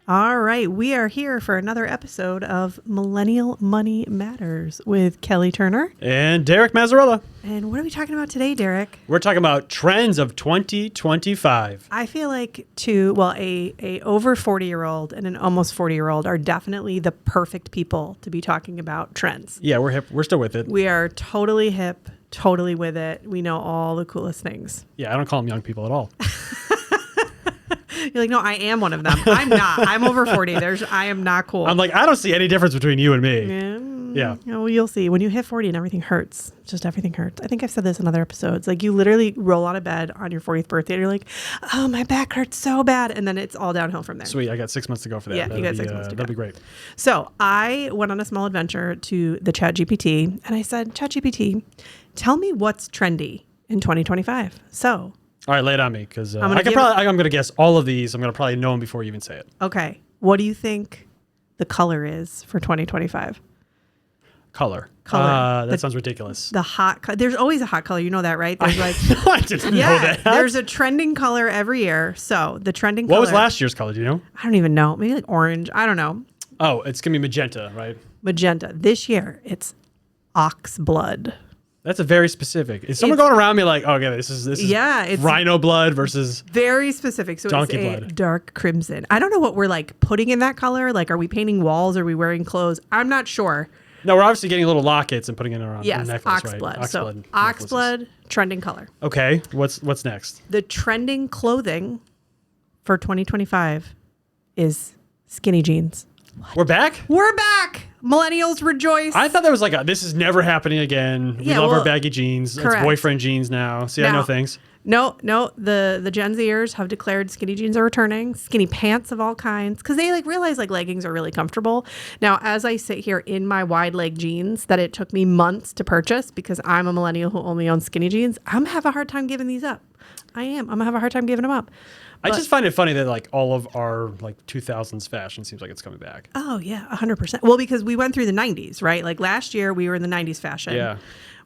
All right, we are here for another episode of Millennial Money Matters with Kelly Turner. And Derek Mazzarella. And what are we talking about today, Derek? We're talking about trends of 2025. I feel like a over 40-year-old and an almost 40-year-old are definitely the perfect people to be talking about trends. Yeah, we're hip. We're still with it. We are totally hip, totally with it. We know all the coolest things. Yeah, I don't call them young people at all. You're like, no, I am one of them. I'm not. I'm over 40. I am not cool. I'm like, I don't see any difference between you and me. Yeah. Well, you'll see. When you hit 40 and everything hurts, just everything hurts. I think I've said this in other episodes. Like you literally roll out of bed on your 40th birthday and you're like, oh, my back hurts so bad. And then it's all downhill from there. Sweet. I got 6 months to go for that. Yeah, you got 6 months to go. That'd be great. So I went on a small adventure to the ChatGPT and I said, ChatGPT, tell me what's trendy in 2025. So... All right, lay it on me because I'm going to guess all of these. I'm going to probably know them before you even say it. Okay. What do you think the color is for 2025? Color. That sounds ridiculous. The hot color. There's always a hot color. You know that, right? There's I didn't know that. There's a trending color every year. So the trending color. What was last year's color? Do you know? I don't even know. Maybe like orange. I don't know. Oh, it's going to be magenta, right? Magenta. This year, it's Oxblood. That's a very specific. Is someone going around me like, oh, okay, this is it's rhino blood versus very specific. So donkey it's blood. Dark crimson. I don't know what we're like putting in that color. Like, are we painting walls? Are we wearing clothes? I'm not sure. No, we're obviously getting little lockets and putting it around the necklace, Oxblood. right? So Oxblood, trending color. Okay, what's next? The trending clothing for 2025 is skinny jeans. What? We're back? We're back. Millennials rejoice. I thought that was like this is never happening again. We love our baggy jeans. Correct. It's boyfriend jeans now. See, I know things. No. The Gen Zers have declared skinny jeans are returning. Skinny pants of all kinds. Because they realize leggings are really comfortable. Now, as I sit here in my wide leg jeans that it took me months to purchase because I'm a millennial who only owns skinny jeans, I'm going to have a hard time giving these up. I am. I'm going to have a hard time giving them up. I just find it funny that all of our 2000s fashion seems like it's coming back. Oh, yeah, 100%. Well, because we went through the 90s, right? Like last year we were in the 90s fashion. Yeah.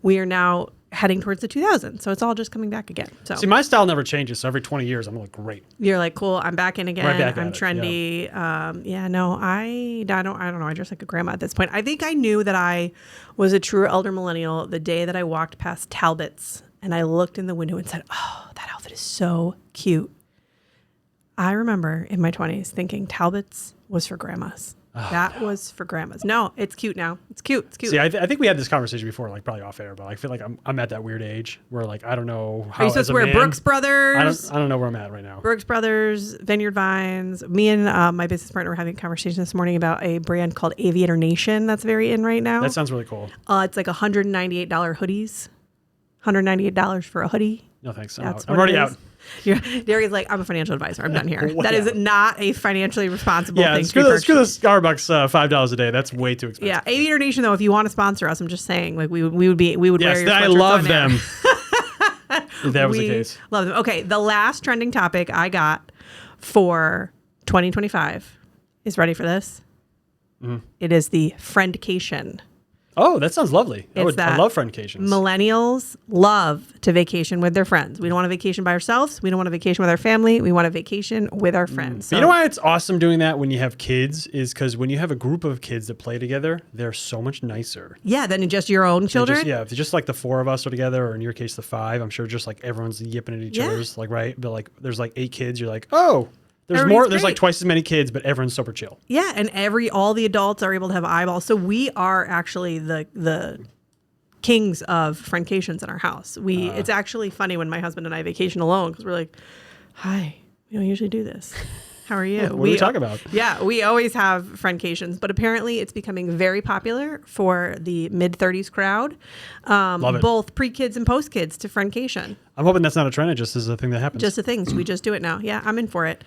We are now heading towards the 2000s. So it's all just coming back again. So see, my style never changes. So every 20 years I'm like, great. You're like, cool, I'm back in again. Right back I'm trendy. No, I don't know. I dress like a grandma at this point. I think I knew that I was a true elder millennial the day that I walked past Talbot's and I looked in the window and said, oh, that outfit is so cute. I remember in my 20s thinking Talbot's was for grandmas. That was for grandmas. No, it's cute now. It's cute. It's cute. See, I think we had this conversation before, probably off air, but I feel like I'm at that weird age where I don't know how. Are you supposed to wear Brooks Brothers? I don't know where I'm at right now. Brooks Brothers, Vineyard Vines. Me and my business partner were having a conversation this morning about a brand called Aviator Nation that's very in right now. That sounds really cool. It's like $198 hoodies. $198 for a hoodie. No thanks. I'm already out. Derek is like, I'm a financial advisor. I'm done here. That is not a financially responsible thing. Screw the Starbucks $5 a day. That's way too expensive. Yeah, Aviator Nation though, if you want to sponsor us, I'm just saying, we would wear your sweatshirts. I love them. If that was the case. Love them. Okay, the last trending topic I got for 2025 is ready for this. Mm-hmm. It is the friendcation. Oh, that sounds lovely. I love friendcations. Millennials love to vacation with their friends. We don't want to vacation by ourselves. We don't want to vacation with our family. We want to vacation with our friends. So, you know why it's awesome doing that when you have kids is because when you have a group of kids that play together, they're so much nicer. Yeah, than just your own children. If it's just the four of us are together, or in your case, the five, I'm sure just everyone's yipping at each other's, right? But there's 8 kids. You're like, oh. There's more. There's twice as many kids, but everyone's super chill. Yeah, and all the adults are able to have eyeballs. So we are actually the kings of friendcations in our house. It's actually funny when my husband and I vacation alone because we're like, "Hi, we don't usually do this. How are you?" What do we talk about? Yeah, we always have friendcations, but apparently it's becoming very popular for the mid-30s crowd. Love it. Both pre-kids and post-kids to friendcation. I'm hoping that's not a trend. It just is a thing that happens. Just a thing. So we just do it now. Yeah, I'm in for it.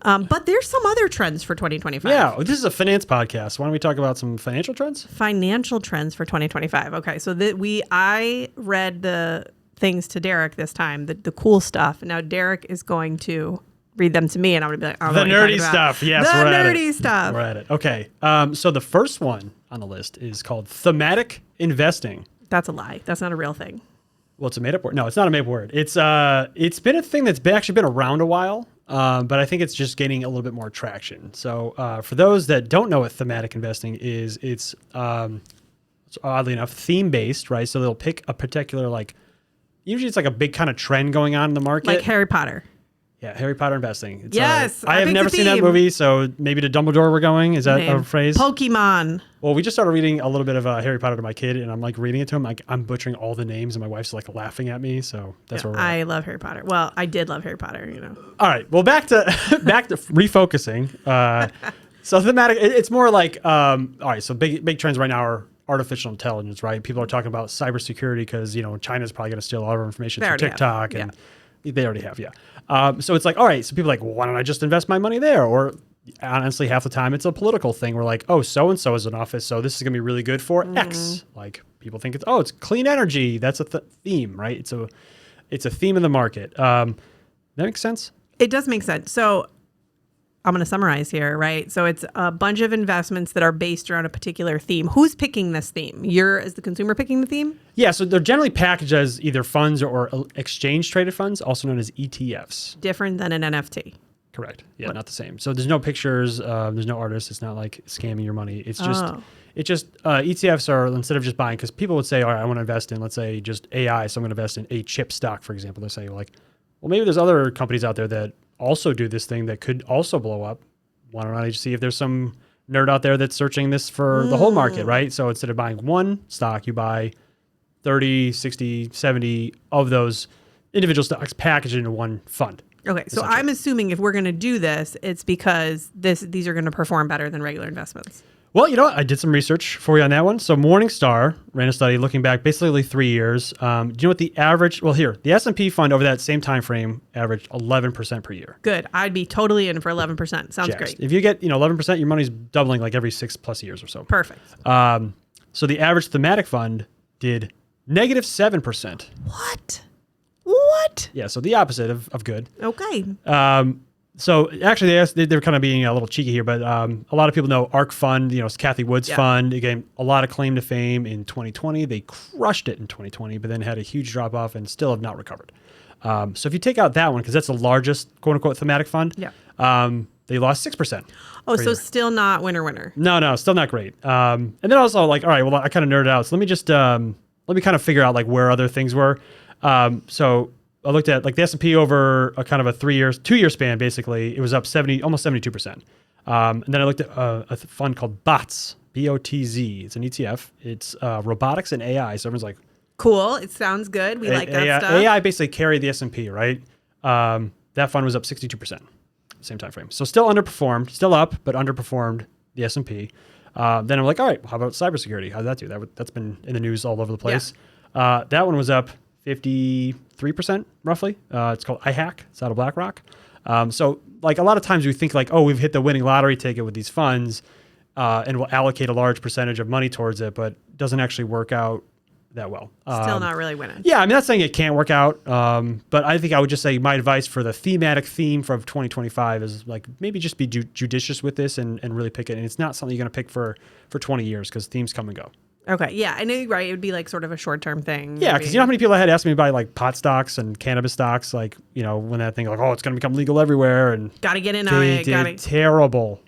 But there's some other trends for 2025. Yeah, this is a finance podcast. Why don't we talk about some financial trends? Financial trends for 2025. Okay, so I read the things to Derek this time, the cool stuff. Now Derek is going to read them to me, and I'm going to be like, the nerdy stuff. Yes, the nerdy stuff. We're at it. Okay. So the first one on the list is called thematic investing. That's a lie. That's not a real thing. Well, it's a made-up word. No, it's not a made-up word. It's been a thing that's actually been around a while. but I think it's just gaining a little bit more traction. So for those that don't know what thematic investing is, it's oddly enough theme-based, right? So they'll pick a particular, like, usually it's like a big kind of trend going on in the market. Like Harry Potter. Yeah, Harry Potter investing. It's, yes. I have never seen that movie, so maybe to Dumbledore we're going. Is that a phrase? Pokemon. Well, we just started reading a little bit of Harry Potter to my kid, and I'm like reading it to him. Like, I'm butchering all the names, and my wife's like laughing at me. So that's where we're at. I love Harry Potter. Well, I did love Harry Potter, you know. All right. Well, back to refocusing. So thematic, it's more like, all right, so big trends right now are artificial intelligence, right? People are talking about cybersecurity because, you know, China's probably going to steal all our information through TikTok. And they already have, so it's like, all right, so people are like, well, why don't I just invest my money there? Or honestly, half the time it's a political thing. We're like, oh, so-and-so is in office, so this is going to be really good for X. Like, people think it's clean energy. That's a theme, right? It's a theme in the market. That makes sense? It does make sense. So I'm going to summarize here, right? So it's a bunch of investments that are based around a particular theme. Who's picking this theme? Is the consumer picking the theme? Yeah, so they're generally packaged as either funds or exchange traded funds, also known as ETFs. Different than an NFT. Correct. Yeah, not the same. So there's no pictures, there's no artists. It's not like scamming your money. It's just, ETFs are, instead of just buying, because people would say, all right, I want to invest in, let's say, just AI. So I'm going to invest in a chip stock, for example. They'll say, like, well, maybe there's other companies out there that also do this thing that could also blow up. Why don't I just see if there's some nerd out there that's searching this for the whole market, right? So instead of buying one stock, you buy 30, 60, 70 of those individual stocks packaged into one fund. Okay, so I'm assuming if we're going to do this, it's because these are going to perform better than regular investments. Well, you know what? I did some research for you on that one. So Morningstar ran a study looking back basically 3 years. Do you know what the average? Well, here, the S&P fund over that same time frame averaged 11% per year. Good. I'd be totally in for 11%. Sounds great. If you get 11%, your money's doubling like every 6+ years or so. Perfect. So the average thematic fund did -7%. What? Yeah, so the opposite of good. Okay. So actually, they're kind of being a little cheeky here, but a lot of people know ARK Fund, it's Cathie Wood's fund. It gained a lot of claim to fame in 2020. They crushed it in 2020, but then had a huge drop off and still have not recovered. So if you take out that one, because that's the largest quote unquote thematic fund, they lost 6%. Oh, so still not winner. No, still not great. And then also like, all right, well, I kind of nerded out. So let me kind of figure out like where other things were. So I looked at like the S&P over a kind of a 2-year span, basically, it was up almost 72%. And then I looked at a fund called BOTZ, BOTZ. It's an ETF. It's robotics and AI. So everyone's like, cool. It sounds good. We like that stuff. AI basically carried the S&P, right? That fund was up 62%, same time frame. So still underperformed, still up, but underperformed the S&P. Then I'm like, all right, how about cybersecurity? How did that do? That's been in the news all over the place. Yeah. That one was up 53% roughly. It's called iHack. It's out of BlackRock. So like a lot of times we think like, oh, we've hit the winning lottery ticket with these funds and we'll allocate a large percentage of money towards it, but it doesn't actually work out that well. Still not really winning. Yeah, I mean, not saying it can't work out, but I think I would just say my advice for the thematic theme from 2025 is like maybe just be judicious with this and really pick it. And it's not something you're going to pick for 20 years because themes come and go. Okay, yeah, I know you're right. It would be like sort of a short-term thing. Yeah, because you know how many people I had asked me to buy like pot stocks and cannabis stocks, like, when that thing like, oh, it's going to become legal everywhere. And got to get in on it. Did terrible.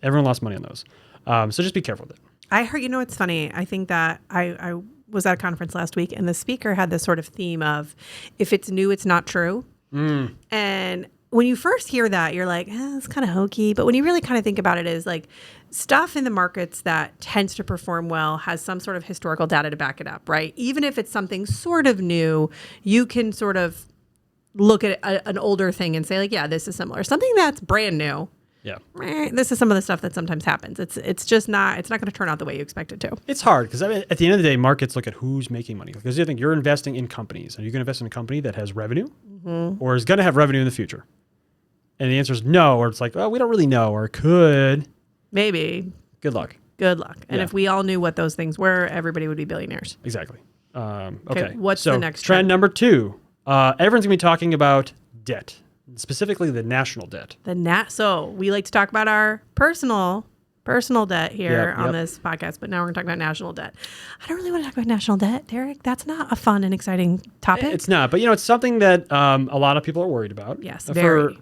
Everyone lost money on those. So just be careful with it. I heard, it's funny. I think that I was at a conference last week and the speaker had this sort of theme of if it's new, it's not true. And when you first hear that, you're like, it's kind of hokey. But when you really kind of think about it, is like stuff in the markets that tends to perform well has some sort of historical data to back it up, right? Even if it's something sort of new, you can sort of look at an older thing and say like, yeah, this is similar. Something that's brand new. Yeah. This is some of the stuff that sometimes happens. It's just not going to turn out the way you expect it to. It's hard because at the end of the day, markets look at who's making money. Because you think you're investing in companies. Are you going to invest in a company that has revenue or is going to have revenue in the future? And the answer is no, or it's like, well, we don't really know, or could. Maybe. Good luck. And if we all knew what those things were, everybody would be billionaires. Exactly. Okay. What's the next trend? Number 2. Everyone's going to be talking about debt, specifically the national debt. So we like to talk about our personal personal debt here Yep, on yep. this podcast, but now we're going to talk about national debt. I don't really want to talk about national debt, Derek. That's not a fun and exciting topic. It's not, but it's something that a lot of people are worried about. Yes, for very.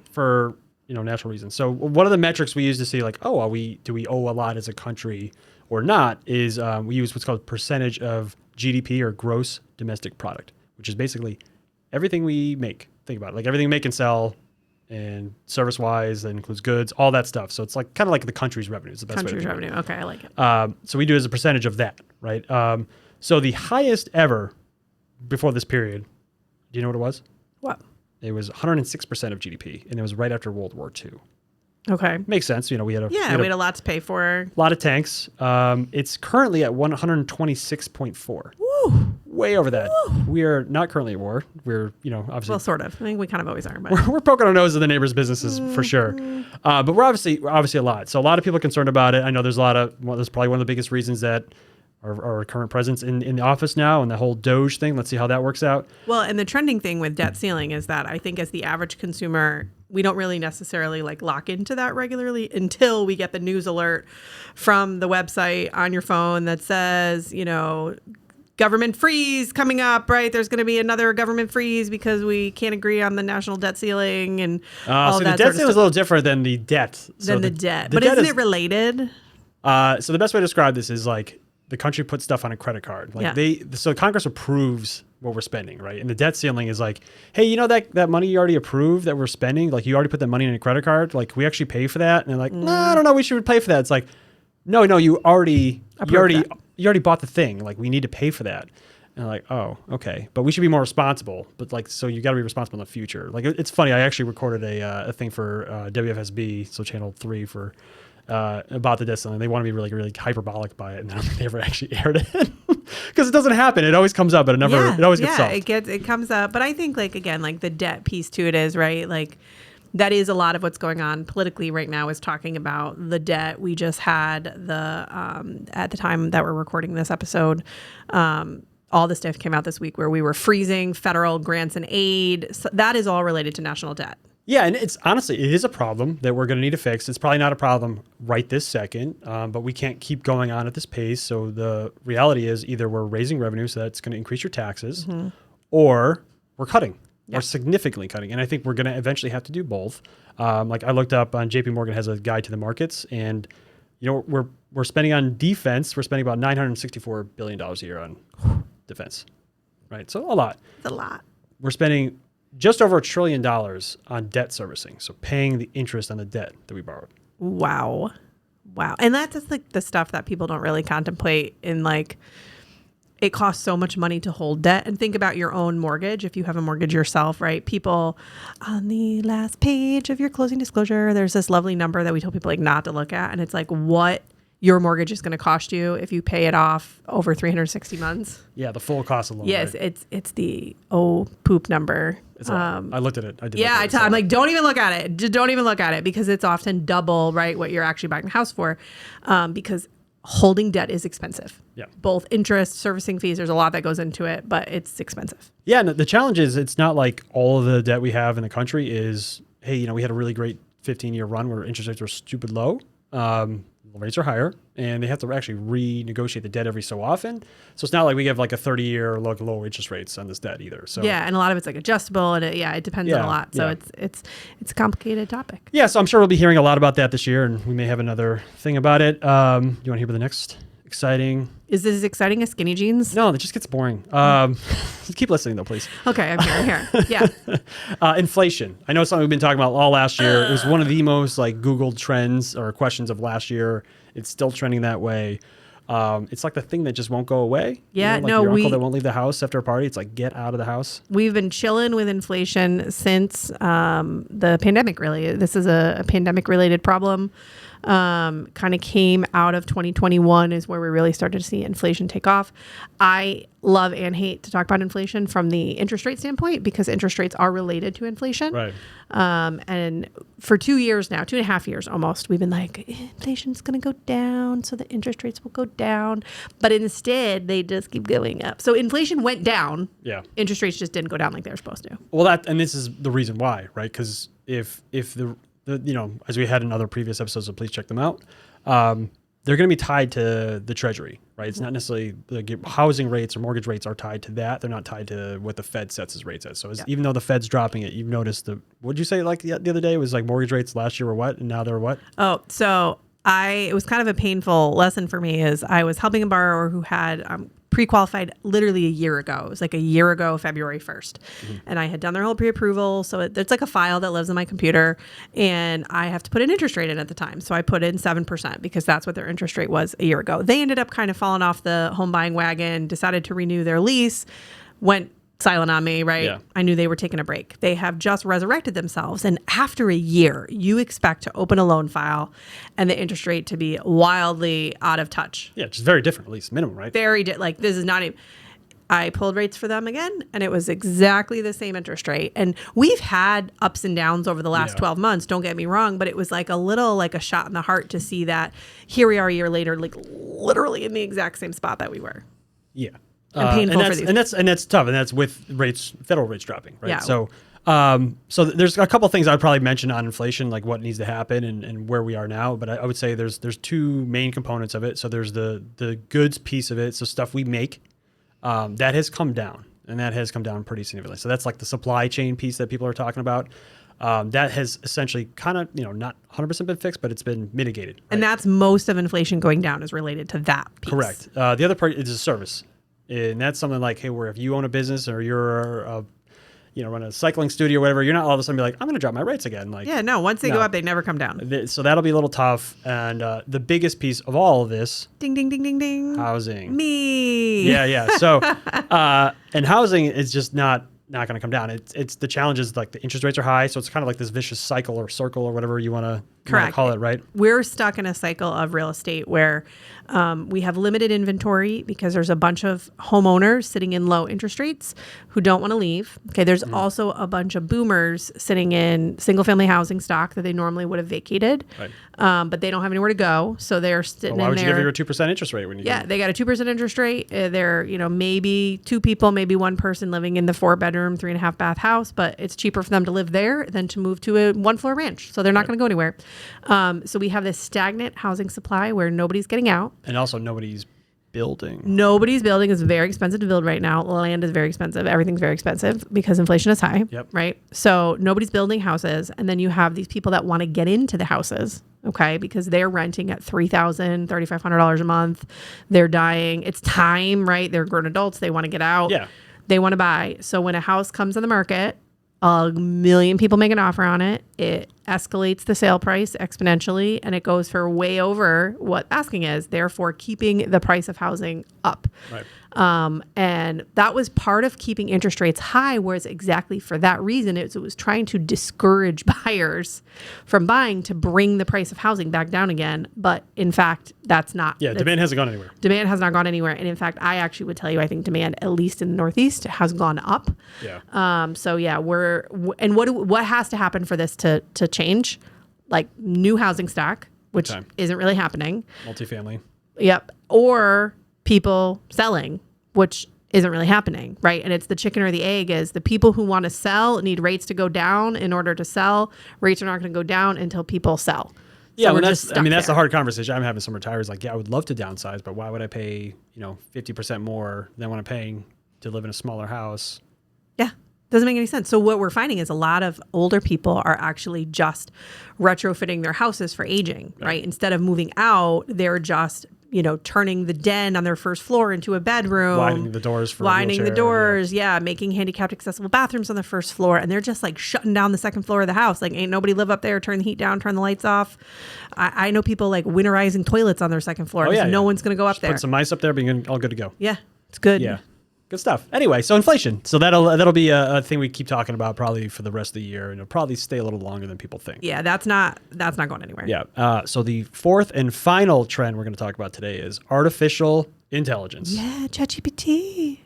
Natural reasons. So one of the metrics we use to see like, do we owe a lot as a country or not is we use what's called percentage of GDP or gross domestic product, which is basically everything we make. Think about it, like everything we make and sell, and service-wise, that includes goods, all that stuff. So it's like kind of like the country's revenue is the best way to Country's think of it. revenue. Okay, I like it. So we do it as a percentage of that, right? So the highest ever before this period, do you know what it was? What? It was 106% of GDP, and it was right after World War II. Okay. Makes sense. We had we had a lot to pay for. lot of tanks. It's currently at 126.4. Woo. Way over that. We are not currently at war. We're, obviously. Well, sort of. I think we kind of always are. But We're poking our nose at the neighbors' businesses for sure. But we're obviously a lot. So a lot of people are concerned about it. I know there's there's probably one of the biggest reasons that our current presence in the office now and the whole Doge thing. Let's see how that works out. Well, and the trending thing with debt ceiling is that I think as the average consumer, we don't really necessarily like lock into that regularly until we get the news alert from the website on your phone that says, government freeze coming up, right? There's going to be another government freeze because we can't agree on the national debt ceiling and all so that the debt ceiling is a little different than the debt. Than the debt. But isn't it related? So the best way to describe this is like the country puts stuff on a credit card. Like so Congress approves what we're spending, right? And the debt ceiling is like, hey, that money you already approved that we're spending, like you already put that money in a credit card, like we actually pay for that. And they're like, no, I don't know, we should pay for that. It's like, no, you already bought the thing. Like we need to pay for that. And they're like, oh, okay, but we should be more responsible. But like, so you got to be responsible in the future. Like it's funny. I actually recorded a thing for WFSB, so Channel 3 for. About the debt ceiling. They want to be really, really hyperbolic by it, and I don't think they ever actually aired it because it doesn't happen. It always comes up, but it always gets solved. It comes up. But I think like the debt piece to it is right. Like that is a lot of what's going on politically right now is talking about the debt. We just had at the time that we're recording this episode, all the stuff came out this week where we were freezing federal grants and aid. So that is all related to national debt. Yeah, and it is a problem that we're going to need to fix. It's probably not a problem right this second, but we can't keep going on at this pace. So the reality is either we're raising revenue, so that's going to increase your taxes, or we're cutting. We're significantly cutting. And I think we're going to eventually have to do both. Like I looked up on JP Morgan has a guide to the markets, and we're spending on defense. We're spending about $964 billion a year on defense, right? So a lot. It's a lot. We're spending just over $1 trillion on debt servicing. So paying the interest on the debt that we borrowed. Wow. And that's just like the stuff that people don't really contemplate in like, it costs so much money to hold debt. And think about your own mortgage. If you have a mortgage yourself, right? People on the last page of your closing disclosure, there's this lovely number that we tell people like not to look at. And it's like what your mortgage is going to cost you if you pay it off over 360 months. Yeah, the full cost alone. Yes, right? it's the poop number. I looked at it. I did. Yeah, I'm like, don't even look at it. Just don't even look at it because it's often double, right, what you're actually buying a house for, because holding debt is expensive. Yeah. Both interest, servicing fees. There's a lot that goes into it, but it's expensive. Yeah, and the challenge is it's not like all of the debt we have in the country is, hey, we had a really great 15-year run where interest rates were stupid low. Rates are higher, and they have to actually renegotiate the debt every so often. So it's not like we have like a 30-year low interest rates on this debt either. So yeah, and a lot of it's like adjustable, and it depends on a lot. So it's a complicated topic. Yeah, so I'm sure we'll be hearing a lot about that this year, and we may have another thing about it. You want to hear about the next exciting? Is this as exciting as skinny jeans? No, it just gets boring. Keep listening though, please. Okay, I'm here. Yeah. Inflation. I know it's something we've been talking about all last year. It was one of the most like Googled trends or questions of last year. It's still trending that way. It's like the thing that just won't go away. Yeah, like your uncle that won't leave the house after a party. It's like, get out of the house. We've been chilling with inflation since the pandemic, really. This is a pandemic related problem. Kind of came out of 2021 is where we really started to see inflation take off. I love and hate to talk about inflation from the interest rate standpoint because interest rates are related to inflation. Right. And for 2 years now, 2.5 years almost, we've been like, inflation's going to go down, so the interest rates will go down. But instead, they just keep going up. So inflation went down. Yeah. Interest rates just didn't go down like they were supposed to. Well, and this is the reason why, right? Because if the as we had in other previous episodes, so please check them out. they're going to be tied to the Treasury, right? It's not necessarily housing rates or mortgage rates are tied to that. They're not tied to what the Fed sets as rates at. So even though the Fed's dropping it, you've noticed what'd you say like the other day? It was like mortgage rates last year were what? And now they're what? Oh, so it was kind of a painful lesson for me is I was helping a borrower who had pre-qualified literally a year ago. It was like a year ago, February 1st. And I had done their whole pre-approval. So it's like a file that lives on my computer and I have to put an interest rate in at the time. So I put in 7% because that's what their interest rate was a year ago. They ended up kind of falling off the home buying wagon, decided to renew their lease, went silent on me, right? Yeah. I knew they were taking a break. They have just resurrected themselves. And after a year, you expect to open a loan file and the interest rate to be wildly out of touch. Yeah, just very different, at least minimum, right? Like this is not even, I pulled rates for them again and it was exactly the same interest rate. And we've had ups and downs over the last 12 months, don't get me wrong, but it was like a little like a shot in the heart to see that here we are a year later, like literally in the exact same spot that we were. Yeah. And painful for these. And that's tough, and that's with federal rates dropping, right? Yeah. So there's a couple things I'd probably mention on inflation, like what needs to happen and where we are now. But I would say there's two main components of it. So there's the goods piece of it, so stuff we make, that has come down, and that has come down pretty significantly. So that's like the supply chain piece that people are talking about. That has essentially kind of, not 100% been fixed, but it's been mitigated. Right? And that's most of inflation going down is related to that piece. Correct. The other part is a service. And that's something like, hey, where if you own a business or you're, run a cycling studio or whatever, you're not all of a sudden be like, I'm going to drop my rates again. Like, yeah, no, once they go up, they never come down. So that'll be a little tough. And the biggest piece of all of this, Ding, ding, ding, ding, ding. housing. Me. Yeah. So, and housing is just not going to come down. It's the challenge is like the interest rates are high. So it's kind of like this vicious cycle or circle or whatever you want to call it, right? We're stuck in a cycle of real estate where we have limited inventory because there's a bunch of homeowners sitting in low interest rates who don't want to leave. Okay, there's also a bunch of boomers sitting in single family housing stock that they normally would have vacated, right. But they don't have anywhere to go. So they're sitting in there. Why would you give her a 2% interest rate when you they got a 2% interest rate. They're, maybe two people, maybe one person living in the 4-bedroom, 3.5 bath house, but it's cheaper for them to live there than to move to a 1-floor ranch. So they're not going to go anywhere. So we have this stagnant housing supply where nobody's getting out. And also nobody's building. Nobody's building. It's very expensive to build right now. Land is very expensive. Everything's very expensive because inflation is high. Yep. Right. So nobody's building houses. And then you have these people that want to get into the houses. Okay. Because they're renting at $3,000, $3,500 a month. They're dying. It's time, right? They're grown adults. They want to get out. Yeah. They want to buy. So when a house comes on the market, a million people make an offer on it. It escalates the sale price exponentially and it goes for way over what asking is, therefore keeping the price of housing up. Right. And that was part of keeping interest rates high, was exactly for that reason. It was trying to discourage buyers from buying to bring the price of housing back down again. But in fact, that's not. Yeah, demand hasn't gone anywhere. Demand has not gone anywhere. And in fact, I actually would tell you, I think demand, at least in the Northeast, has gone up. Yeah. So yeah, what has to happen for this to change? Like new housing stock, which isn't really happening. Multifamily. Yep. Or people selling, which isn't really happening, right? And it's the chicken or the egg. Is the people who want to sell need rates to go down in order to sell. Rates are not going to go down until people sell. Yeah, So that's a hard conversation. I'm having some retirees like, yeah, I would love to downsize, but why would I pay 50% more than what I'm paying to live in a smaller house? Yeah. Doesn't make any sense. So what we're finding is a lot of older people are actually just retrofitting their houses for aging, right? Instead of moving out, they're just, turning the den on their first floor into a bedroom. Widening the doors for a wheelchair, making handicapped accessible bathrooms on the first floor. And they're just like shutting down the second floor of the house. Like ain't nobody live up there, turn the heat down, turn the lights off. I know people like winterizing toilets on their second floor. No one's going to go up there. Put some mice up there, being all good to go. Yeah, it's good. Yeah. Good stuff. Anyway, so inflation. So that'll be a thing we keep talking about probably for the rest of the year, and it'll probably stay a little longer than people think. Yeah, that's not going anywhere. Yeah. So the fourth and final trend we're going to talk about today is artificial intelligence. Yeah, ChatGPT.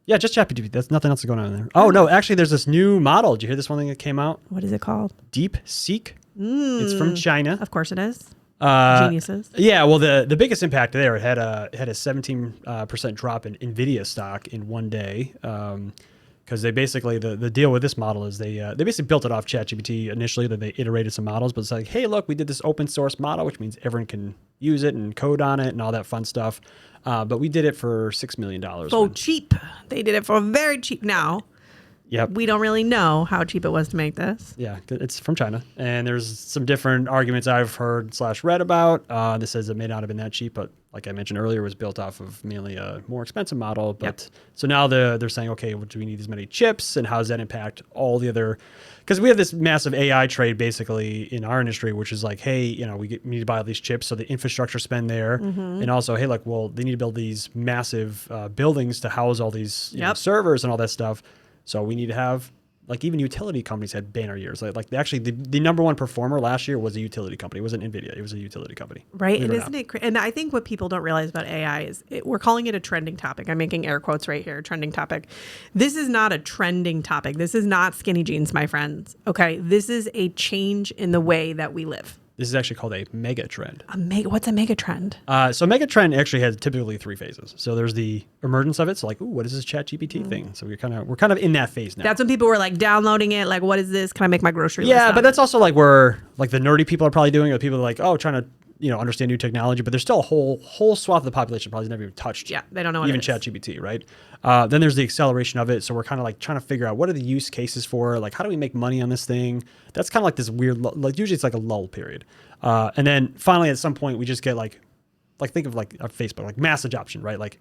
Yeah, just ChatGPT. That's nothing else going on in there. Oh no, actually, there's this new model. Did you hear this one thing that came out? What is it called? DeepSeek. It's from China. Of course it is. Geniuses. Yeah, well, the biggest impact there, it had a 17% drop in Nvidia stock in one day. because they basically the deal with this model is they basically built it off ChatGPT initially. That they iterated some models, but it's like, hey, look, we did this open source model, which means everyone can use it and code on it and all that fun stuff. But we did it for $6 million. So cheap. They did it for very cheap. Now, yep. We don't really know how cheap it was to make this. Yeah, it's from China, and there's some different arguments I've heard / read about. This says it may not have been that cheap, but like I mentioned earlier, it was built off of mainly a more expensive model. But so now they're saying, okay, well, do we need as many chips, and how does that impact all the other? Because we have this massive AI trade basically in our industry, which is like, hey, we need to buy all these chips, so the infrastructure spend there, and also, hey, like, well, they need to build these massive buildings to house all these servers and all that stuff. So we need to have, like, even utility companies had banner years. Like actually, the number one performer last year was a utility company. It wasn't NVIDIA. It was a utility company. Right. And isn't it? And I think what people don't realize about AI is we're calling it a trending topic. I'm making air quotes right here, trending topic. This is not a trending topic. This is not skinny jeans, my friends. Okay. This is a change in the way that we live. This is actually called a megatrend. What's a megatrend? So megatrend actually has typically 3 phases. So there's the emergence of it. So like, ooh, what is this ChatGPT thing? So we're kind of in that phase now. That's when people were like downloading it. Like, what is this? Can I make my grocery list? Yeah, but that's also like where like the nerdy people are probably doing it. People are like, oh, trying to understand new technology, but there's still a whole swath of the population probably never even touched. Yeah, they don't know what even it is. ChatGPT, right? Then there's the acceleration of it. So we're kind of like trying to figure out what are the use cases for, like, how do we make money on this thing? That's kind of like this weird, like usually it's like a lull period. And then finally at some point we just get like think of like Facebook, like mass adoption, right? Like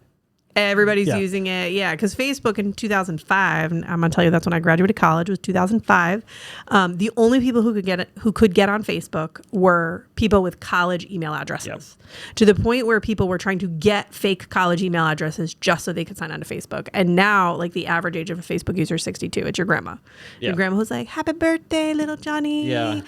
everybody's using it. Yeah, because Facebook in 2005, and I'm gonna tell you that's when I graduated college, was 2005. The only people who could get on Facebook were people with college email addresses. To the point where people were trying to get fake college email addresses just so they could sign on to Facebook. And now, like, the average age of a Facebook user is 62. It's your grandma. Your grandma who's like, "Happy birthday, little Johnny! Yeah,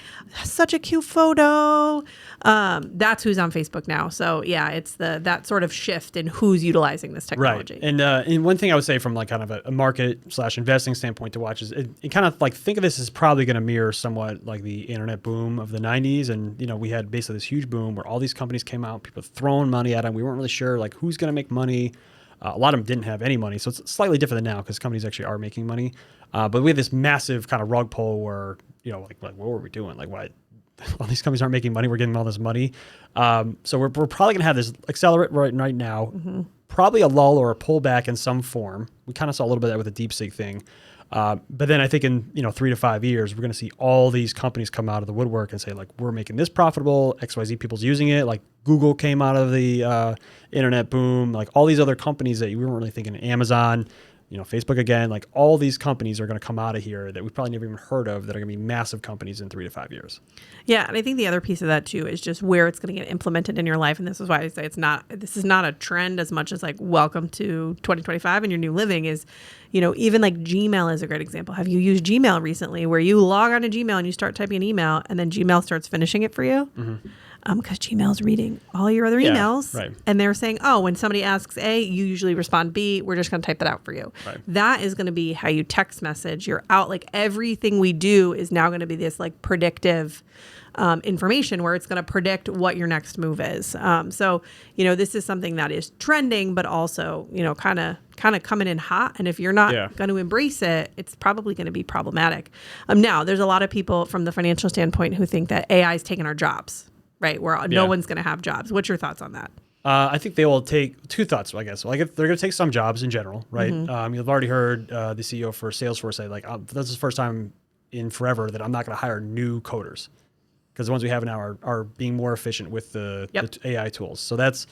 such a cute photo." That's who's on Facebook now. So yeah, it's that sort of shift in who's utilizing this technology. Right. And one thing I would say from like kind of a market / investing standpoint to watch is it kind of like think of this as probably going to mirror somewhat like the internet boom of the 90s. And, we had basically this huge boom where all these companies came out, people throwing money at them. We weren't really sure like who's going to make money. A lot of them didn't have any money. So it's slightly different than now because companies actually are making money. But we had this massive kind of rug pull where, like what were we doing? Like why? All these companies aren't making money. We're getting all this money. So we're probably going to have this accelerate right now. Probably a lull or a pullback in some form. We kind of saw a little bit of that with the DeepSeek thing. But then I think in 3 to 5 years, we're going to see all these companies come out of the woodwork and say, like, we're making this profitable. XYZ people's using it. Like Google came out of the internet boom. Like all these other companies that we weren't really thinking, Amazon, Facebook again, like all these companies are going to come out of here that we've probably never even heard of that are going to be massive companies in 3 to 5 years. Yeah. And I think the other piece of that too is just where it's going to get implemented in your life. And this is why I say this is not a trend as much as like welcome to 2025 and your new living is, even like Gmail is a great example. Have you used Gmail recently where you log on to Gmail and you start typing an email and then Gmail starts finishing it for you? Because Gmail's reading all your other emails. Right. And they're saying, oh, when somebody asks A, you usually respond B. We're just going to type that out for you. Right. That is going to be how you text message. You're out. Like everything we do is now going to be this like predictive information where it's going to predict what your next move is. So, this is something that is trending, but also, kind of coming in hot. And if you're not going to embrace it, it's probably going to be problematic. Now, there's a lot of people from the financial standpoint who think that AI is taking our jobs. Right, where no one's going to have jobs. What's your thoughts on that? I think they will take 2 thoughts, I guess. Like, if they're going to take some jobs in general, right? You've already heard the CEO for Salesforce say, like, this is the first time in forever that I'm not going to hire new coders because the ones we have now are being more efficient with the AI tools. So that's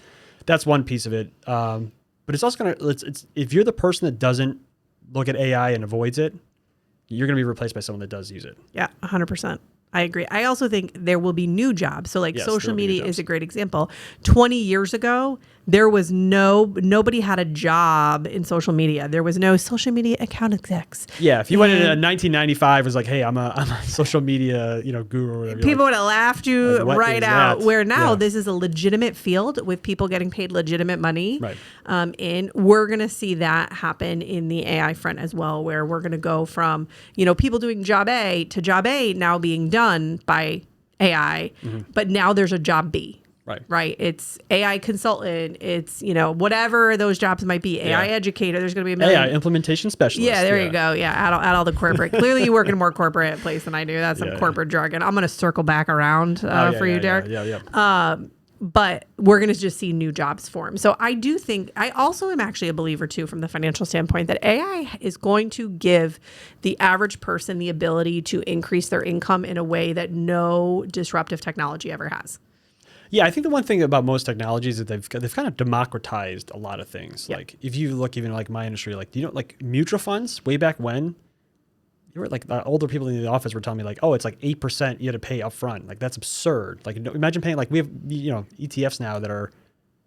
one piece of it. But it's also going to, if you're the person that doesn't look at AI and avoids it, you're going to be replaced by someone that does use it. Yeah, 100%. I agree. I also think there will be new jobs. So like social media is a great example. 20 years ago, there was nobody had a job in social media. There was no social media account execs. Yeah. If you went in 1995, it was like, hey, I'm a social media, guru or whatever. People would have laughed you right out. Where now this is a legitimate field with people getting paid legitimate money. Right. And we're going to see that happen in the AI front as well, where we're going to go from, people doing job A to job A now being done by AI, but now there's a job B. Right. It's AI consultant. It's, whatever those jobs might be. AI educator. There's going to be a million. AI implementation specialist. Yeah, there you go. Yeah, add all the corporate. Clearly, you work in a more corporate place than I do. That's some corporate jargon. I'm going to circle back around for you, Derek. But we're going to just see new jobs form. So I do think, I also am actually a believer too, from the financial standpoint, that AI is going to give the average person the ability to increase their income in a way that no disruptive technology ever has. Yeah, I think the one thing about most technologies is that they've kind of democratized a lot of things. Yep. Like if you look even like my industry, like, like mutual funds way back when, you were like the older people in the office were telling me like, oh, it's like 8% you had to pay up front. Like that's absurd. Like imagine paying, like we have, ETFs now that are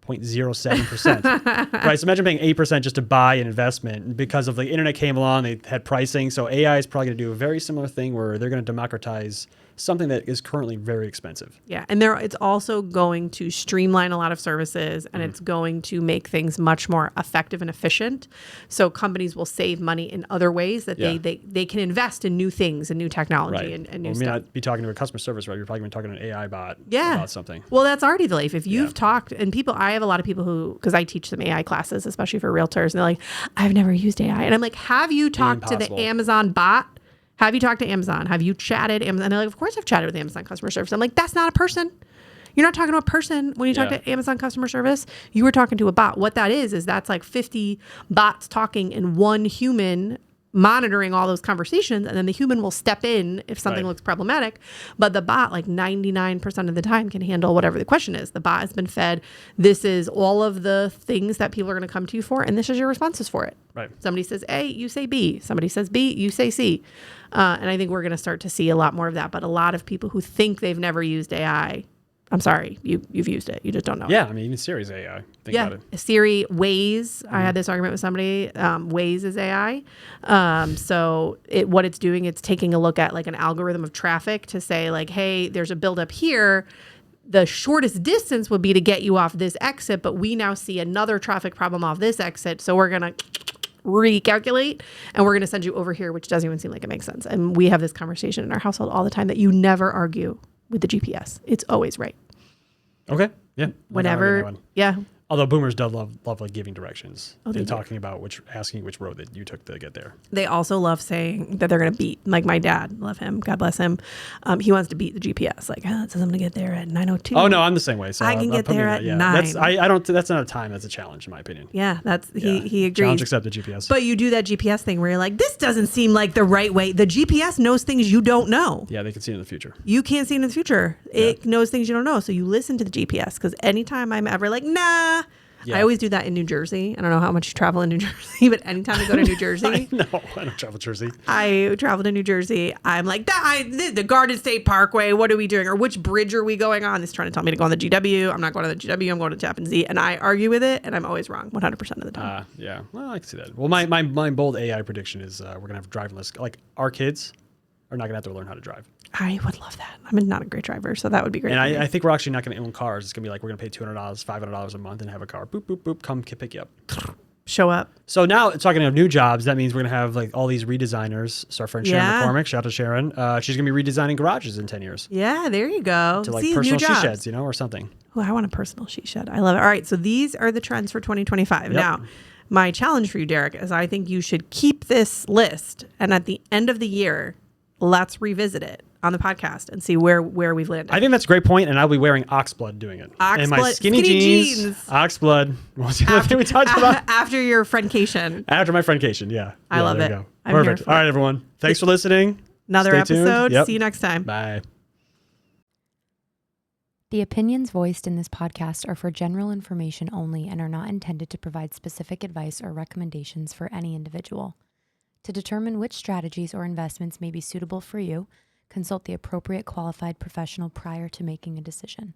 0.07%, right? So imagine paying 8% just to buy an investment. And because of the internet came along, they had pricing. So AI is probably going to do a very similar thing where they're going to democratize something that is currently very expensive. Yeah, and it's also going to streamline a lot of services, and it's going to make things much more effective and efficient. So companies will save money in other ways that they can invest in new things and new technology and new stuff. You may not be talking to a customer service rep. You're probably going to be talking to an AI bot about something. Well, that's already the life. If you've talked, and I have a lot of people who, because I teach some AI classes, especially for realtors, and they're like, I've never used AI. And I'm like, have you talked to the Amazon bot? Have you talked to Amazon? Have you chatted Amazon? And they're like, of course I've chatted with Amazon customer service. I'm like, that's not a person. You're not talking to a person when you talk to Amazon customer service. You were talking to a bot. What that is that's like 50 bots talking and one human monitoring all those conversations, and then the human will step in if something looks problematic. But the bot, like 99% of the time, can handle whatever the question is. The bot has been fed, this is all of the things that people are going to come to you for, and this is your responses for it. Right. Somebody says A, you say B. Somebody says B, you say C. And I think we're going to start to see a lot more of that. But a lot of people who think they've never used AI, I'm sorry, you've used it. You just don't know. Yeah, I mean, even Siri's AI. Think about it. Siri, Waze. I had this argument with somebody. Waze is AI. So what it's doing, it's taking a look at like an algorithm of traffic to say like, hey, there's a buildup here. The shortest distance would be to get you off this exit, but we now see another traffic problem off this exit. So we're going to recalculate and we're going to send you over here, which doesn't even seem like it makes sense. And we have this conversation in our household all the time that you never argue with the GPS. It's always right. Okay. Yeah. Whenever. Yeah. Although boomers do love like giving directions. They talking about asking which road that you took to get there. They also love saying that they're going to beat, like my dad, love him, God bless him. He wants to beat the GPS. Like, it says I'm going to get there at 9:02. Oh no, I'm the same way. So I can get there at 9. That's not a time. That's a challenge in my opinion. Yeah, he agrees. Challenge accepted, GPS. But you do that GPS thing where you're like, this doesn't seem like the right way. The GPS knows things you don't know. Yeah, they can see in the future. You can't see in the future. It knows things you don't know. So you listen to the GPS, because anytime I'm ever like, nah. Yeah. I always do that in New Jersey. I don't know how much you travel in New Jersey, but anytime I go to New Jersey. No, I don't travel to Jersey. I travel to New Jersey. I'm like, the Garden State Parkway, what are we doing? Or which bridge are we going on? It's trying to tell me to go on the GW. I'm not going to the GW. I'm going to Tappan Zee. And I argue with it, and I'm always wrong 100% of the time. Yeah. Well, I can see that. Well, my bold AI prediction is we're going to have driverless. Like, our kids are not going to have to learn how to drive. I would love that. I'm not a great driver, so that would be great. And I think we're actually not going to own cars. It's going to be like we're going to pay $200, $500 a month and have a car. Boop, boop, boop. Come pick you up. Show up. So now, talking about new jobs, that means we're going to have like all these redesigners. So our friend Sharon McCormick, shout out to Sharon. She's going to be redesigning garages in 10 years. Yeah, there you go. To like personal she sheds, or something. Oh, I want a personal she shed. I love it. All right, so these are the trends for 2025. Yep. Now, my challenge for you, Derek, is I think you should keep this list, and at the end of the year, let's revisit it on the podcast and see where we've landed. I think that's a great point, and I'll be wearing Oxblood doing it. Oxblood, and my skinny jeans. Oxblood. What was the other thing we talked about? After your friendcation. After my friendcation, yeah. I love it. Perfect. All right, everyone. Thanks for listening. Another episode. Yep. See you next time. Bye. The opinions voiced in this podcast are for general information only and are not intended to provide specific advice or recommendations for any individual. To determine which strategies or investments may be suitable for you, consult the appropriate qualified professional prior to making a decision.